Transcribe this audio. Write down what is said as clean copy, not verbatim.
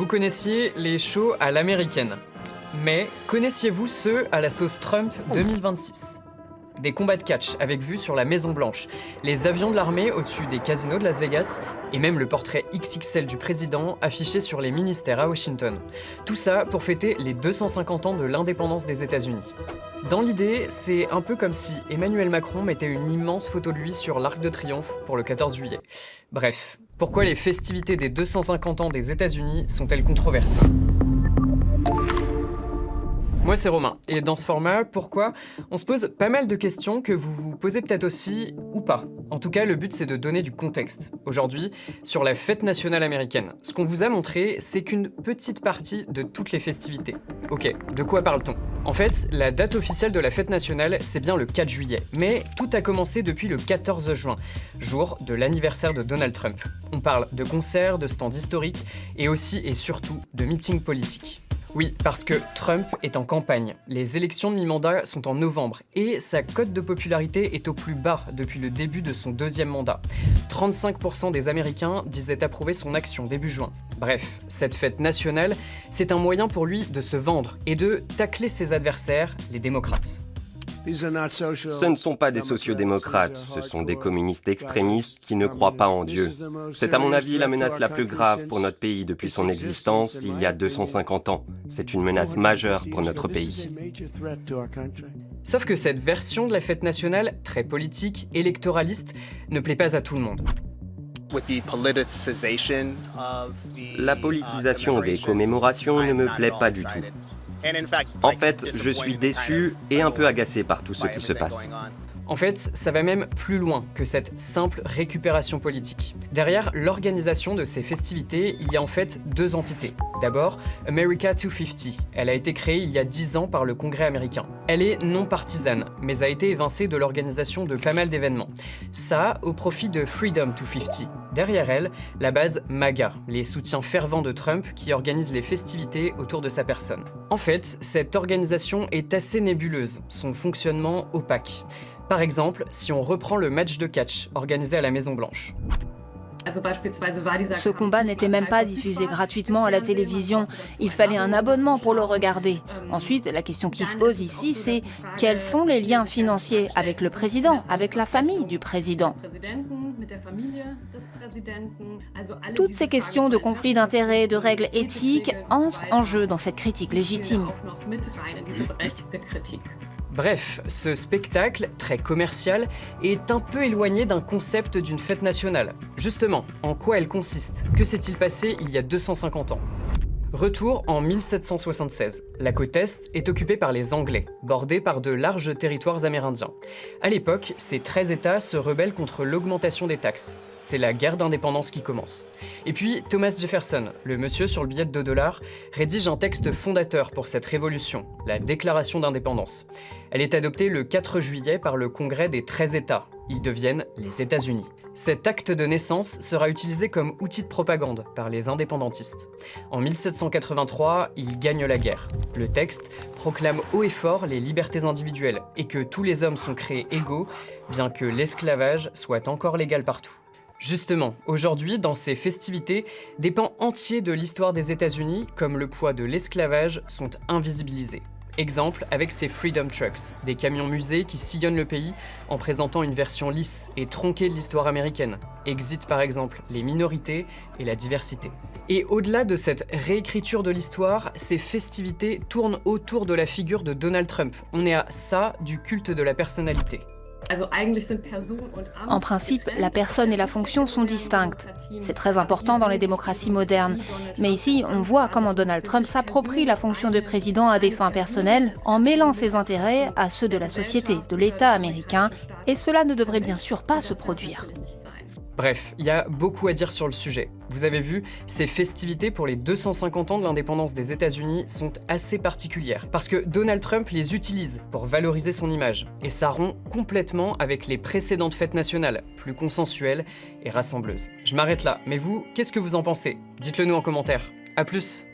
Vous connaissiez les shows à l'américaine. Mais connaissiez-vous ceux à la sauce Trump 2026 ? Des combats de catch avec vue sur la Maison Blanche, les avions de l'armée au-dessus des casinos de Las Vegas et même le portrait XXL du président affiché sur les ministères à Washington. Tout ça pour fêter les 250 ans de l'indépendance des États-Unis. Dans l'idée, c'est un peu comme si Emmanuel Macron mettait une immense photo de lui sur l'Arc de Triomphe pour le 14 juillet. Bref, pourquoi les festivités des 250 ans des États-Unis sont-elles controversées ? Moi c'est Romain, et dans ce format, pourquoi ? On se pose pas mal de questions que vous vous posez peut-être aussi, ou pas. En tout cas, le but c'est de donner du contexte. Aujourd'hui, sur la fête nationale américaine, ce qu'on vous a montré, c'est qu'une petite partie de toutes les festivités. Ok, de quoi parle-t-on ? En fait, la date officielle de la fête nationale, c'est bien le 4 juillet. Mais tout a commencé depuis le 14 juin, jour de l'anniversaire de Donald Trump. On parle de concerts, de stands historiques, et aussi et surtout de meetings politiques. Oui, parce que Trump est en campagne. Les élections de mi-mandat sont en novembre et sa cote de popularité est au plus bas depuis le début de son deuxième mandat. 35% des Américains disaient approuver son action début juin. Bref, cette fête nationale, c'est un moyen pour lui de se vendre et de tacler ses adversaires, les démocrates. Ce ne sont pas des sociodémocrates, ce sont des communistes extrémistes qui ne croient pas en Dieu. C'est à mon avis la menace la plus grave pour notre pays depuis son existence il y a 250 ans. C'est une menace majeure pour notre pays. Sauf que cette version de la fête nationale, très politique, électoraliste, ne plaît pas à tout le monde. La politisation des commémorations ne me plaît pas du tout. En fait, je suis déçu et un peu agacé par tout ce qui se passe. En fait, ça va même plus loin que cette simple récupération politique. Derrière l'organisation de ces festivités, il y a en fait deux entités. D'abord, America 250. Elle a été créée il y a 10 ans par le Congrès américain. Elle est non partisane, mais a été évincée de l'organisation de pas mal d'événements. Ça, au profit de Freedom 250. Derrière elle, la base MAGA, les soutiens fervents de Trump qui organisent les festivités autour de sa personne. En fait, cette organisation est assez nébuleuse, son fonctionnement opaque. Par exemple, si on reprend le match de catch organisé à la Maison Blanche. Ce combat n'était même pas diffusé gratuitement à la télévision. Il fallait un abonnement pour le regarder. Ensuite, la question qui se pose ici, c'est quels sont les liens financiers avec le président, avec la famille du président ? Toutes ces questions de conflit d'intérêts, de règles éthiques entrent en jeu dans cette critique légitime. Bref, ce spectacle, très commercial, est un peu éloigné d'un concept d'une fête nationale. Justement, en quoi elle consiste ? Que s'est-il passé il y a 250 ans ? Retour en 1776. La côte Est est occupée par les Anglais, bordée par de larges territoires amérindiens. À l'époque, ces 13 États se rebellent contre l'augmentation des taxes. C'est la guerre d'indépendance qui commence. Et puis, Thomas Jefferson, le monsieur sur le billet de $2, rédige un texte fondateur pour cette révolution, la Déclaration d'indépendance. Elle est adoptée le 4 juillet par le Congrès des 13 États. Ils deviennent les États-Unis. Cet acte de naissance sera utilisé comme outil de propagande par les indépendantistes. En 1783, ils gagnent la guerre. Le texte proclame haut et fort les libertés individuelles et que tous les hommes sont créés égaux, bien que l'esclavage soit encore légal partout. Justement, aujourd'hui, dans ces festivités, des pans entiers de l'histoire des États-Unis, comme le poids de l'esclavage, sont invisibilisés. Exemple avec ces Freedom Trucks, des camions musées qui sillonnent le pays en présentant une version lisse et tronquée de l'histoire américaine. Exit par exemple les minorités et la diversité. Et au-delà de cette réécriture de l'histoire, ces festivités tournent autour de la figure de Donald Trump. On est à ça du culte de la personnalité. En principe, la personne et la fonction sont distinctes. C'est très important dans les démocraties modernes. Mais ici, on voit comment Donald Trump s'approprie la fonction de président à des fins personnelles en mêlant ses intérêts à ceux de la société, de l'État américain. Et cela ne devrait bien sûr pas se produire. Bref, il y a beaucoup à dire sur le sujet. Vous avez vu, ces festivités pour les 250 ans de l'indépendance des États-Unis sont assez particulières, parce que Donald Trump les utilise pour valoriser son image, et ça rompt complètement avec les précédentes fêtes nationales, plus consensuelles et rassembleuses. Je m'arrête là, mais vous, qu'est-ce que vous en pensez ? Dites-le nous en commentaire. À plus.